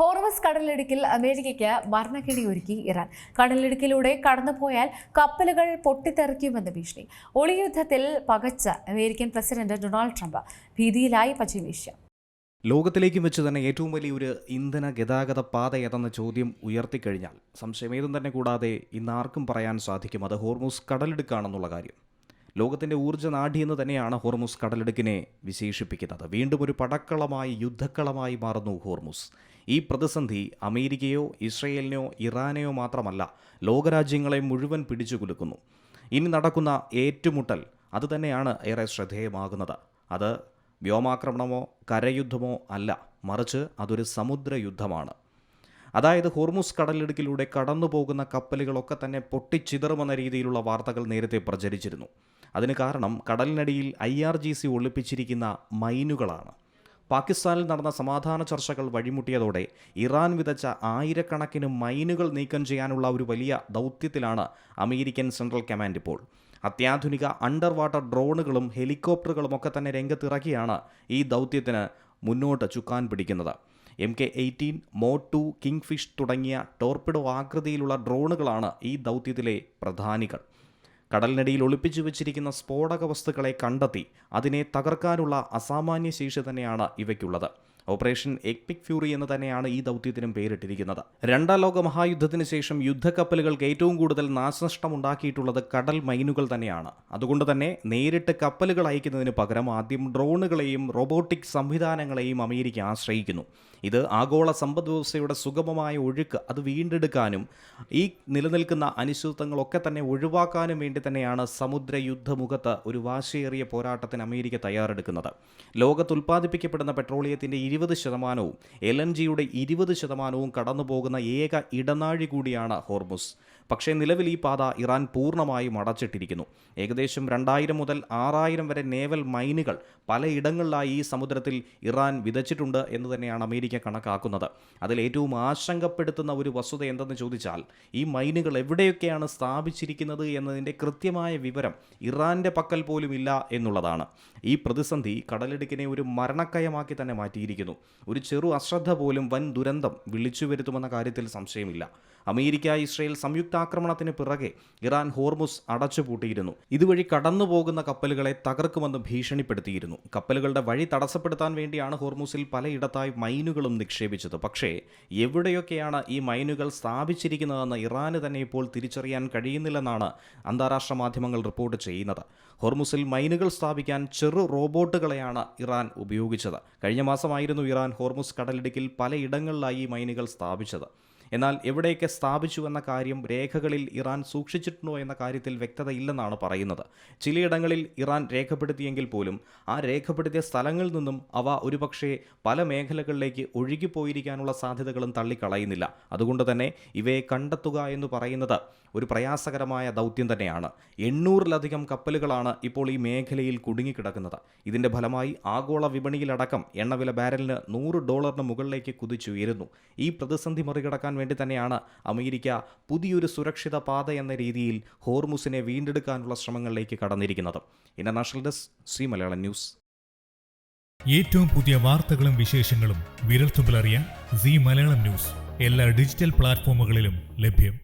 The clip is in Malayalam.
ഹോർമസ് കടലിടുക്കിൽ അമേരിക്കയ്ക്ക് മരണക്കിണി ഒരുക്കി ഇറാൻ. കടലിടുക്കിലൂടെ കടന്നുപോയാൽ കപ്പലുകൾ പൊട്ടിത്തെറിക്കുമെന്ന് ഭീഷണി. ഒളിയുദ്ധത്തിൽ പകച്ച അമേരിക്കൻ പ്രസിഡന്റ് ഡൊണാൾഡ് ട്രംപ് ഭീതിയിലായി പശ്ചിമേഷ്യ. ലോകത്തിലേക്കും വെച്ച് തന്നെ ഏറ്റവും വലിയൊരു ഇന്ധന ഗതാഗത പാത ഏതെന്ന ചോദ്യം ഉയർത്തിക്കഴിഞ്ഞാൽ സംശയമേതും തന്നെ കൂടാതെ ഇന്നാർക്കും പറയാൻ സാധിക്കും അത് ഹോർമുസ് കടലിടുക്കാണെന്നുള്ള കാര്യം. ലോകത്തിൻ്റെ ഊർജ്ജനാഡി എന്ന് തന്നെയാണ് ഹോർമുസ് കടലിടുക്കിനെ വിശേഷിപ്പിക്കുന്നത്. വീണ്ടും ഒരു പടക്കളമായി യുദ്ധക്കളമായി മാറുന്നു ഹോർമുസ്. ഈ പ്രതിസന്ധി അമേരിക്കയോ ഇസ്രയേലിനെയോ ഇറാനെയോ മാത്രമല്ല, ലോകരാജ്യങ്ങളെ മുഴുവൻ പിടിച്ചു കുലുക്കുന്നു. ഇനി നടക്കുന്ന ഏറ്റുമുട്ടൽ അതുതന്നെയാണ് ഏറെ ശ്രദ്ധേയമാകുന്നത്. അത് വ്യോമാക്രമണമോ കരയുദ്ധമോ അല്ല, മറിച്ച് അതൊരു സമുദ്രയുദ്ധമാണ്. അതായത് ഹോർമുസ് കടലിടുക്കിലൂടെ കടന്നു പോകുന്ന കപ്പലുകളൊക്കെ തന്നെ പൊട്ടിച്ചിതറുമെന്ന രീതിയിലുള്ള വാർത്തകൾ നേരത്തെ പ്രചരിച്ചിരുന്നു. അതിന് കാരണം കടലിനടിയിൽ IRGC ഒളിപ്പിച്ചിരിക്കുന്ന മൈനുകളാണ്. പാകിസ്ഥാനിൽ നടന്ന സമാധാന ചർച്ചകൾ വഴിമുട്ടിയതോടെ ഇറാൻ വിതച്ച ആയിരക്കണക്കിന് മൈനുകൾ നീക്കം ചെയ്യാനുള്ള ഒരു വലിയ ദൗത്യത്തിലാണ് അമേരിക്കൻ സെൻട്രൽ കമാൻഡ് ഇപ്പോൾ. അത്യാധുനിക അണ്ടർ വാട്ടർ ഡ്രോണുകളും ഹെലികോപ്റ്ററുകളും ഒക്കെ തന്നെ രംഗത്തിറക്കിയാണ് ഈ ദൗത്യത്തിന് മുന്നോട്ട് ചുക്കാൻ പിടിക്കുന്നത്. MK-18, മോഡ് 2, കിങ് ഫിഷ് തുടങ്ങിയ ടോർപിഡോ ആകൃതിയിലുള്ള ഡ്രോണുകളാണ് ഈ ദൗത്യത്തിലെ പ്രധാനികൾ. കടലിനടിയിൽ ഒളിപ്പിച്ചു വെച്ചിരിക്കുന്ന സ്ഫോടക വസ്തുക്കളെ കണ്ടെത്തി അതിനെ തകർക്കാനുള്ള അസാമാന്യ ശേഷി തന്നെയാണ് ഇവയ്ക്കുള്ളത്. ഓപ്പറേഷൻ എപ്പിക് ഫ്യൂറി എന്ന് തന്നെയാണ് ഈ ദൗത്യത്തിനും പേരിട്ടിരിക്കുന്നത്. രണ്ടാം ലോക മഹായുദ്ധത്തിന് ശേഷം യുദ്ധക്കപ്പലുകൾക്ക് ഏറ്റവും കൂടുതൽ നാശനഷ്ടമുണ്ടാക്കിയിട്ടുള്ളത് കടൽ മൈനുകൾ തന്നെയാണ്. അതുകൊണ്ട് തന്നെ നേരിട്ട് കപ്പലുകൾ അയക്കുന്നതിന് പകരം ആദ്യം ഡ്രോണുകളെയും റോബോട്ടിക് സംവിധാനങ്ങളെയും അമേരിക്ക ആശ്രയിക്കുന്നു. ഇത് ആഗോള സമ്പദ് വ്യവസ്ഥയുടെ സുഗമമായ ഒഴുക്ക് അത് വീണ്ടെടുക്കാനും ഈ നിലനിൽക്കുന്ന അനിശ്ചിതത്വങ്ങളൊക്കെ തന്നെ ഒഴിവാക്കാനും വേണ്ടി തന്നെയാണ് സമുദ്ര യുദ്ധമുഖത്ത് ഒരു വാശിയേറിയ പോരാട്ടത്തിന് അമേരിക്ക തയ്യാറെടുക്കുന്നത്. ലോകത്ത് ഉൽപ്പാദിപ്പിക്കപ്പെടുന്ന പെട്രോളിയത്തിൻ്റെ 20%, LNGയുടെ 20% കടന്നു പോകുന്ന ഏക ഇടനാഴി കൂടിയാണ് ഹോർമുസ്. പക്ഷേ നിലവിൽ ഈ പാത ഇറാൻ പൂർണ്ണമായും അടച്ചിട്ടിരിക്കുന്നു. ഏകദേശം 2000 മുതൽ 6000 വരെ നേവൽ മൈനുകൾ പലയിടങ്ങളിലായി ഈ സമുദ്രത്തിൽ ഇറാൻ വിതച്ചിട്ടുണ്ട് എന്ന് തന്നെയാണ് അമേരിക്ക കണക്കാക്കുന്നത്. അതിൽ ഏറ്റവും ആശങ്കപ്പെടുത്തുന്ന ഒരു വസ്തുത എന്തെന്ന് ചോദിച്ചാൽ ഈ മൈനുകൾ എവിടെയൊക്കെയാണ് സ്ഥാപിച്ചിരിക്കുന്നത് എന്നതിൻ്റെ കൃത്യമായ വിവരം ഇറാൻ്റെ പക്കൽ പോലും ഇല്ല എന്നുള്ളതാണ്. ഈ പ്രതിസന്ധി കടലിടുക്കിനെ ഒരു മരണക്കയമാക്കി തന്നെ മാറ്റിയിരിക്കുന്നു. ഒരു ചെറു അശ്രദ്ധ പോലും വൻ ദുരന്തം വിളിച്ചു വരുത്തുമെന്ന കാര്യത്തിൽ സംശയമില്ല. അമേരിക്ക ഇസ്രയേൽ സംയുക്താക്രമണത്തിന് പിറകെ ഇറാൻ ഹോർമുസ് അടച്ചുപൂട്ടിയിരുന്നു. ഇതുവഴി കടന്നു പോകുന്ന കപ്പലുകളെ തകർക്കുമെന്ന് ഭീഷണിപ്പെടുത്തിയിരുന്നു. കപ്പലുകളുടെ വഴി തടസ്സപ്പെടുത്താൻ വേണ്ടിയാണ് ഹോർമുസിൽ പലയിടത്തായി മൈനുകളും നിക്ഷേപിച്ചത്. പക്ഷേ എവിടെയൊക്കെയാണ് ഈ മൈനുകൾ സ്ഥാപിച്ചിരിക്കുന്നതെന്ന് ഇറാന് തന്നെ ഇപ്പോൾ തിരിച്ചറിയാൻ കഴിയുന്നില്ലെന്നാണ് അന്താരാഷ്ട്ര മാധ്യമങ്ങൾ റിപ്പോർട്ട് ചെയ്യുന്നത്. ഹോർമുസിൽ മൈനുകൾ സ്ഥാപിക്കാൻ ചെറു റോബോട്ടുകളെയാണ് ഇറാൻ ഉപയോഗിച്ചത്. കഴിഞ്ഞ മാസമായിരുന്നു ഇറാൻ ഹോർമുസ് കടലിടുക്കിൽ പലയിടങ്ങളിലായി മൈനുകൾ സ്ഥാപിച്ചത്. എന്നാൽ എവിടെയൊക്കെ സ്ഥാപിച്ചു എന്ന കാര്യം രേഖകളിൽ ഇറാൻ സൂക്ഷിച്ചിട്ടുണ്ടോ എന്ന കാര്യത്തിൽ വ്യക്തതയില്ലെന്നാണ് പറയുന്നത്. ചിലയിടങ്ങളിൽ ഇറാൻ രേഖപ്പെടുത്തിയെങ്കിൽ പോലും ആ രേഖപ്പെടുത്തിയ സ്ഥലങ്ങളിൽ നിന്നും അവ ഒരുപക്ഷെ പല മേഖലകളിലേക്ക് ഒഴുകിപ്പോയിരിക്കാനുള്ള സാധ്യതകളും തള്ളിക്കളയുന്നില്ല. അതുകൊണ്ട് തന്നെ ഇവയെ കണ്ടെത്തുക എന്ന് പറയുന്നത് ഒരു പ്രയാസകരമായ ദൗത്യം തന്നെയാണ്. 800-ലധികം കപ്പലുകളാണ് ഇപ്പോൾ ഈ മേഖലയിൽ കുടുങ്ങിക്കിടക്കുന്നത്. ഇതിൻ്റെ ഫലമായി ആഗോള വിപണിയിലടക്കം എണ്ണവില ബാരലിന് $100 മുകളിലേക്ക് കുതിച്ചുയരുന്നു. ഈ പ്രതിസന്ധി മറികടക്കാൻ വേണ്ടി തന്നെയാണ് അമേരിക്ക പുതിയൊരു സുരക്ഷിത പാത എന്ന രീതിയിൽ ഹോർമുസിനെ വീണ്ടെടുക്കാനുള്ള ശ്രമങ്ങളിലേക്ക് കടന്നിരിക്കുന്നത്. International desk, C Malayalam news. ഏറ്റവും പുതിയ വാർത്തകളും വിശേഷങ്ങളും വിരൽത്തുമ്പിലറിയാൻ സി മലയാളം ന്യൂസ് എല്ലാ ഡിജിറ്റൽ പ്ലാറ്റ്ഫോമുകളിലും ലഭ്യം.